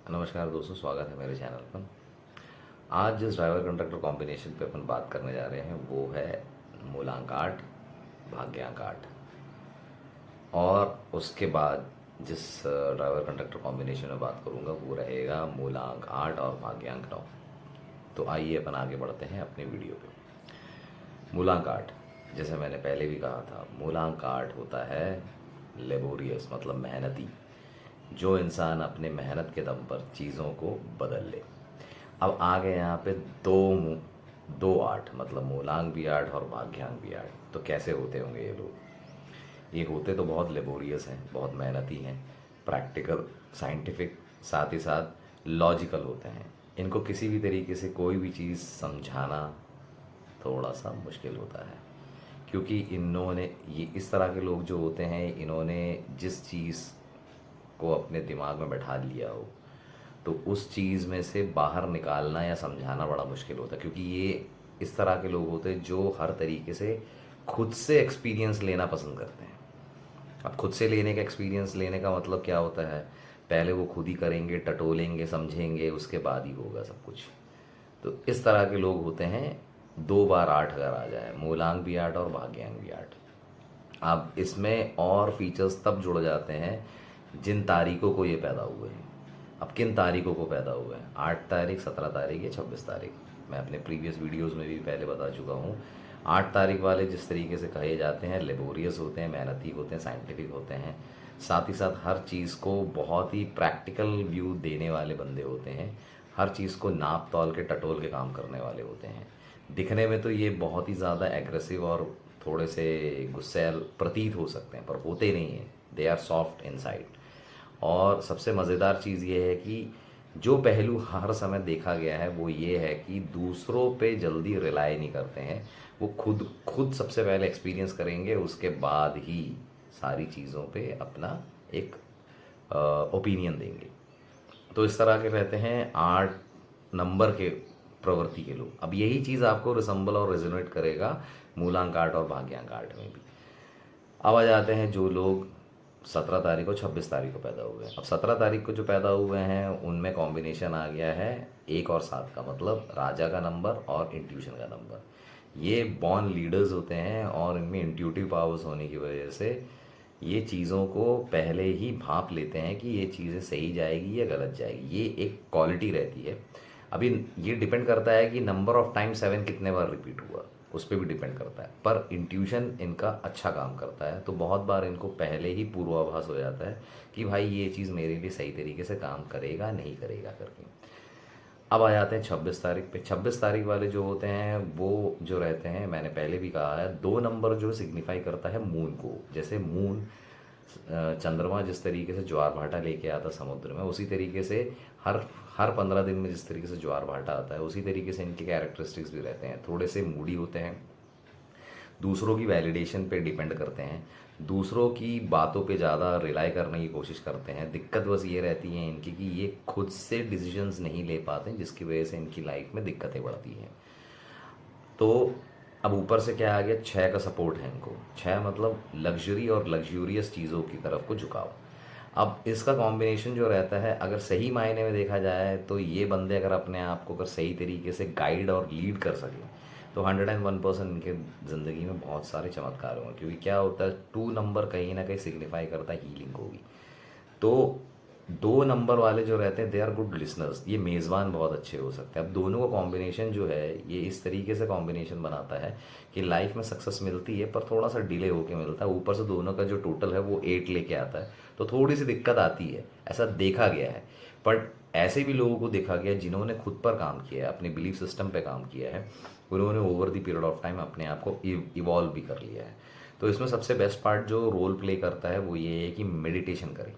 नमस्कार दोस्तों, स्वागत है मेरे चैनल पर। आज जिस ड्राइवर कंडक्टर कॉम्बिनेशन पे अपन बात करने जा रहे हैं वो है मूलांक 8 भाग्यांक 8। और उसके बाद जिस ड्राइवर कंडक्टर कॉम्बिनेशन में बात करूंगा वो रहेगा मूलांक 8 और भाग्यांक 9। तो आइए अपन आगे बढ़ते हैं अपने वीडियो पे। मूलांक 8, जैसे मैंने पहले भी कहा था, मूलांक 8 होता है लेबोरियस, मतलब मेहनती, जो इंसान अपने मेहनत के दम पर चीज़ों को बदल ले। अब आ गए यहाँ पे दो 8, मतलब मूलांक भी 8 और भाग्यांक भी 8। तो कैसे होते होंगे ये लोग? ये होते तो बहुत लेबोरियस हैं, बहुत मेहनती हैं, प्रैक्टिकल, साइंटिफिक, साथ ही साथ लॉजिकल होते हैं। इनको किसी भी तरीके से कोई भी चीज़ समझाना थोड़ा सा मुश्किल होता है, क्योंकि इन्होंने, ये इस तरह के लोग जो होते हैं, इन्होंने जिस चीज़ को अपने दिमाग में बैठा लिया हो तो उस चीज़ में से बाहर निकालना या समझाना बड़ा मुश्किल होता है, क्योंकि ये इस तरह के लोग होते हैं जो हर तरीके से खुद से एक्सपीरियंस लेना पसंद करते हैं। अब खुद से लेने का, एक्सपीरियंस लेने का मतलब क्या होता है? पहले वो खुद ही करेंगे, टटोलेंगे, समझेंगे, उसके बाद ही होगा सब कुछ। तो इस तरह के लोग होते हैं। 2 बार 8 अगर आ जाए, मूलांक भी 8 और भाग्यांक भी 8। अब इसमें और फीचर्स तब जुड़ जाते हैं जिन तारीखों को ये पैदा हुए हैं। अब किन तारीखों को पैदा हुए हैं? 8 तारीख, 17 तारीख या 26 तारीख। मैं अपने प्रीवियस वीडियोस में भी पहले बता चुका हूँ। 8 तारीख वाले जिस तरीके से कहे जाते हैं, लेबोरियस होते हैं, मेहनती होते हैं, साइंटिफिक होते हैं, साथ ही साथ हर चीज़ को बहुत ही प्रैक्टिकल व्यू देने वाले बंदे होते हैं। हर चीज़ को नाप तौल के, टटोल के काम करने वाले होते हैं। दिखने में तो ये बहुत ही ज़्यादा एग्रेसिव और थोड़े से गुस्सैल प्रतीत हो सकते हैं, पर होते नहीं हैं। They are soft inside. और सबसे मज़ेदार चीज़ ये है कि जो पहलू हर समय देखा गया है वो ये है कि दूसरों पे जल्दी रिलाई नहीं करते हैं। वो खुद खुद सबसे पहले एक्सपीरियंस करेंगे, उसके बाद ही सारी चीज़ों पे अपना एक ओपिनियन देंगे। तो इस तरह के रहते हैं 8 नंबर के प्रवृत्ति के लोग। अब यही चीज़ आपको रिसम्बल और रेजोनेट करेगा मूलांक 8 और भाग्यांक 8 में भी। अब आ जाते हैं जो लोग 17 तारीख और 26 तारीख को पैदा हुए हैं। अब 17 तारीख को जो पैदा हुए हैं उनमें कॉम्बिनेशन आ गया है 1 और 7 का, मतलब राजा का नंबर और इंट्यूशन का नंबर। ये बॉर्न लीडर्स होते हैं और इनमें इंट्यूटिव पावर्स होने की वजह से ये चीज़ों को पहले ही भांप लेते हैं कि ये चीज़ें सही जाएगी या गलत जाएगी। ये एक क्वालिटी रहती है। अभी ये डिपेंड करता है कि नंबर ऑफ टाइम 7 कितने बार रिपीट हुआ, उस पर भी डिपेंड करता है। पर इंट्यूशन इनका अच्छा काम करता है, तो बहुत बार इनको पहले ही पूर्वाभास हो जाता है कि भाई ये चीज़ मेरे लिए सही तरीके से काम करेगा नहीं करेगा करके। अब आ जाते हैं 26 तारीख पे। 26 तारीख वाले जो होते हैं वो जो रहते हैं, मैंने पहले भी कहा है, 2 नंबर जो सिग्निफाई करता है मून को। जैसे मून, चंद्रमा जिस तरीके से ज्वार भाटा लेके आता समुद्र में, उसी तरीके से हर हर 15 दिन में जिस तरीके से ज्वार भाटा आता है, उसी तरीके से इनके कैरेक्टरिस्टिक्स भी रहते हैं। थोड़े से मूडी होते हैं, दूसरों की वैलिडेशन पे डिपेंड करते हैं, दूसरों की बातों पे ज़्यादा रिलाई करने की कोशिश करते हैं। दिक्कत बस ये रहती है इनकी कि ये खुद से डिसीजंस नहीं ले पाते, जिसकी वजह से इनकी लाइफ में दिक्कतें बढ़ती हैं। तो अब ऊपर से क्या आ गया, 6 का सपोर्ट है इनको। 6 मतलब लग्जरी और लग्जूरियस चीज़ों की तरफ को झुकाव। अब इसका कॉम्बिनेशन जो रहता है, अगर सही मायने में देखा जाए तो ये बंदे अगर अपने आप को अगर सही तरीके से गाइड और लीड कर सकें तो 101% इनके ज़िंदगी में बहुत सारे चमत्कार होंगे। क्योंकि क्या होता है, 2 नंबर कहीं ना कहीं सिग्निफाई करता है हीलिंग को भी। तो 2 नंबर वाले जो रहते हैं दे आर गुड लिसनर्स, ये मेज़बान बहुत अच्छे हो सकते हैं। अब दोनों का कॉम्बिनेशन जो है ये इस तरीके से कॉम्बिनेशन बनाता है कि लाइफ में सक्सेस मिलती है, पर थोड़ा सा डिले होके मिलता है। ऊपर से दोनों का जो टोटल है वो 8 लेके आता है, तो थोड़ी सी दिक्कत आती है, ऐसा देखा गया है। बट ऐसे भी लोगों को देखा गया है जिन्होंने खुद पर काम किया है, अपने बिलीफ सिस्टम पे काम किया है, उन्होंने over the period of time अपने आप को इवॉल्व भी कर लिया है। तो इसमें सबसे बेस्ट पार्ट जो रोल प्ले करता है वो ये है कि मेडिटेशन करें।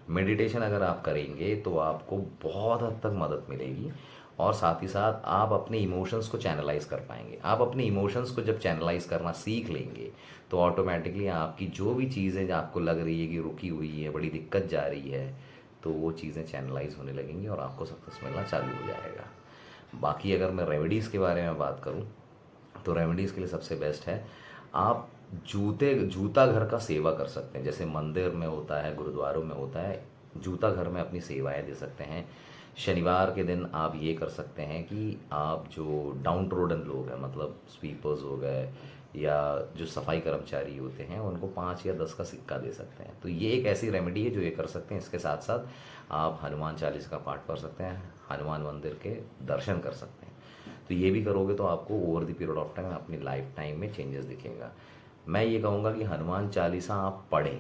मेडिटेशन अगर आप करेंगे तो आपको बहुत हद तक मदद मिलेगी, और साथ ही साथ आप अपने इमोशंस को चैनलाइज कर पाएंगे। आप अपने इमोशंस को जब चैनलाइज करना सीख लेंगे तो ऑटोमेटिकली आपकी जो भी चीज़ें जो आपको लग रही है कि रुकी हुई है, बड़ी दिक्कत जा रही है, तो वो चीज़ें चैनलाइज होने लगेंगी और आपको सक्सेस मिलना चालू हो जाएगा। बाकी अगर मैं रेमेडीज़ के बारे में बात करूँ तो रेमेडीज़ के लिए सबसे बेस्ट है, आप जूता घर का सेवा कर सकते हैं। जैसे मंदिर में होता है, गुरुद्वारों में होता है, जूता घर में अपनी सेवाएं दे सकते हैं। शनिवार के दिन आप ये कर सकते हैं कि आप जो डाउन ट्रोडन लोग हैं, मतलब स्वीपर्स हो गए या जो सफाई कर्मचारी होते हैं, उनको 5 या 10 का सिक्का दे सकते हैं। तो ये एक ऐसी रेमेडी है जो ये कर सकते हैं। इसके साथ साथ आप हनुमान चालीसा का पाठ कर सकते हैं, हनुमान मंदिर के दर्शन कर सकते हैं। तो ये भी करोगे तो आपको over the period of time अपनी लाइफ टाइम में चेंजेस दिखेगा। मैं ये कहूँगा कि हनुमान चालीसा आप पढ़ें,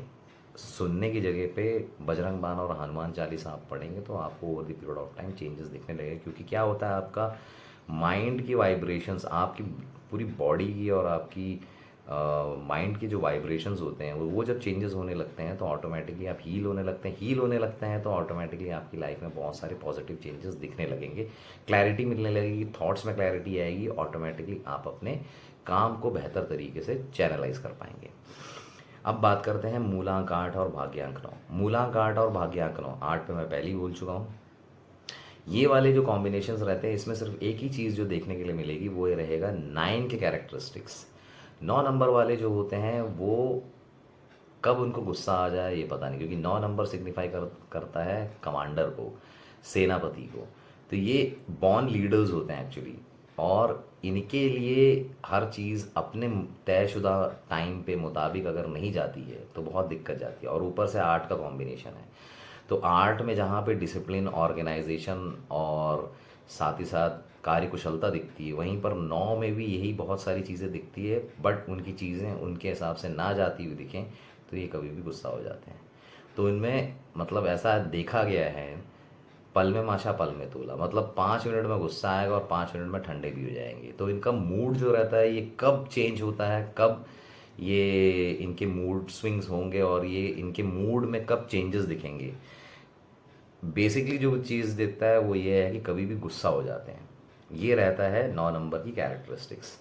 सुनने की जगह पे बजरंग बाण और हनुमान चालीसा आप पढ़ेंगे तो आपको over the period of time changes दिखने लगेगा। क्योंकि क्या होता है, आपका माइंड की वाइब्रेशंस, आपकी पूरी बॉडी की और आपकी माइंड के जो वाइब्रेशंस होते हैं वो जब चेंजेस होने लगते हैं तो ऑटोमेटिकली आप हील होने लगते हैं। हील होने लगते हैं तो ऑटोमेटिकली आपकी लाइफ में बहुत सारे पॉजिटिव चेंजेस दिखने लगेंगे, क्लैरिटी मिलने लगेगी, थॉट्स में क्लैरिटी आएगी, ऑटोमेटिकली आप अपने काम को बेहतर तरीके से चैनलाइज कर पाएंगे। अब बात करते हैं मूलांक 8 और भाग्यांक 9। मूलांक 8 और भाग्यांक 9, 8 पे मैं पहले ही बोल चुका हूँ। ये वाले जो कॉम्बिनेशंस रहते हैं इसमें सिर्फ एक ही चीज़ जो देखने के लिए मिलेगी वो ये रहेगा 9 के कैरेक्टरिस्टिक्स। 9 नंबर वाले जो होते हैं वो कब उनको गुस्सा आ जाए ये पता नहीं, क्योंकि 9 नंबर सिग्निफाई करता है कमांडर को, सेनापति को। तो ये बॉर्न लीडर्स होते हैं एक्चुअली, और इनके लिए हर चीज़ अपने तयशुदा टाइम पे मुताबिक अगर नहीं जाती है तो बहुत दिक्कत जाती है। और ऊपर से 8 का कॉम्बिनेशन है, तो 8 में जहाँ पे डिसिप्लिन, ऑर्गेनाइजेशन और साथ ही साथ कार्यकुशलता दिखती है, वहीं पर 9 में भी यही बहुत सारी चीज़ें दिखती है। बट उनकी चीज़ें उनके हिसाब से ना जाती हुई दिखें तो ये कभी भी गुस्सा हो जाते हैं। तो इनमें मतलब ऐसा देखा गया है, पल में माशा पल में तोला, मतलब 5 मिनट में गुस्सा आएगा और 5 मिनट में ठंडे भी हो जाएंगे। तो इनका मूड जो रहता है ये कब चेंज होता है, कब ये इनके मूड स्विंग्स होंगे और ये इनके मूड में कब चेंजेस दिखेंगे, बेसिकली जो चीज़ देता है वो ये है कि कभी भी गुस्सा हो जाते हैं। ये रहता है 9 नंबर की कैरेक्टरिस्टिक्स।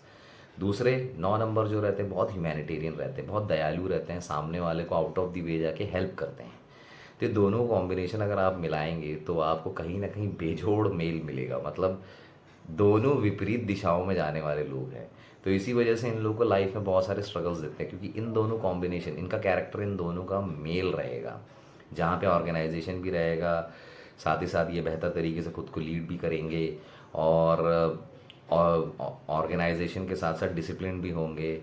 दूसरे 9 नंबर जो रहते हैं बहुत ह्यूमैनिटेरियन रहते हैं, बहुत दयालु रहते हैं, सामने वाले को आउट ऑफ द वे जाके हेल्प करते हैं। तो ये दोनों कॉम्बिनेशन अगर आप मिलाएंगे तो आपको कहीं ना कहीं बेजोड़ मेल मिलेगा, मतलब दोनों विपरीत दिशाओं में जाने वाले लोग हैं। तो इसी वजह से इन लोगों को लाइफ में बहुत सारे स्ट्रगल्स देते हैं, क्योंकि इन दोनों कॉम्बिनेशन, इनका कैरेक्टर इन दोनों का मेल रहेगा, जहाँ पे ऑर्गेनाइजेशन भी रहेगा, साथ ही साथ ये बेहतर तरीके से खुद को लीड भी करेंगे और ऑर्गेनाइजेशन के साथ साथ डिसिप्लिन भी होंगे,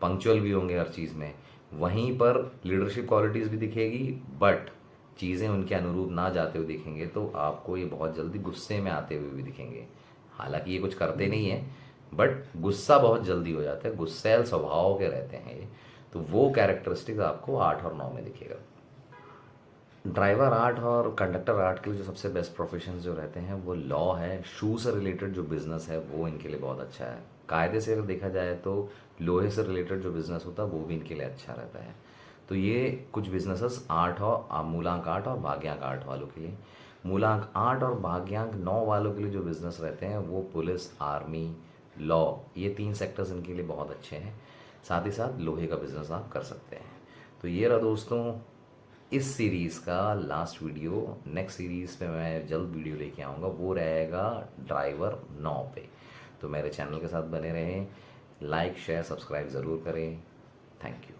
पंक्चुअल भी होंगे हर चीज़ में। वहीं पर लीडरशिप क्वालिटीज़ भी दिखेगी, बट चीज़ें उनके अनुरूप ना जाते हुए दिखेंगे तो आपको ये बहुत जल्दी गुस्से में आते हुए भी दिखेंगे। हालांकि ये कुछ करते नहीं हैं, बट गुस्सा बहुत जल्दी हो जाता है, गुस्सैल स्वभाव के रहते हैं ये। तो वो कैरेक्टरिस्टिक्स आपको 8 और 9 में दिखेगा। ड्राइवर 8 और कंडक्टर 8 के लिए जो सबसे बेस्ट प्रोफेशन जो रहते हैं वो लॉ है। शू से रिलेटेड जो बिज़नेस है वो इनके लिए बहुत अच्छा है। कायदे से अगर देखा जाए तो लोहे से रिलेटेड जो बिज़नेस होता है वो भी इनके लिए अच्छा रहता है। तो ये कुछ बिजनेसेस 8 और मूलांक 8 और भाग्यांक 8 वालों के लिए। मूलांक 8 और भाग्यांक 9 वालों के लिए जो बिज़नेस रहते हैं वो पुलिस, आर्मी, लॉ, ये 3 सेक्टर्स इनके लिए बहुत अच्छे हैं। साथ ही साथ लोहे का बिज़नेस आप कर सकते हैं। तो ये रहा दोस्तों इस सीरीज़ का लास्ट वीडियो। नेक्स्ट सीरीज़ पे मैं जल्द वीडियो लेके आऊँगा, वो रहेगा ड्राइवर 9 पे। तो मेरे चैनल के साथ बने रहें, लाइक शेयर सब्सक्राइब ज़रूर करें। Thank you.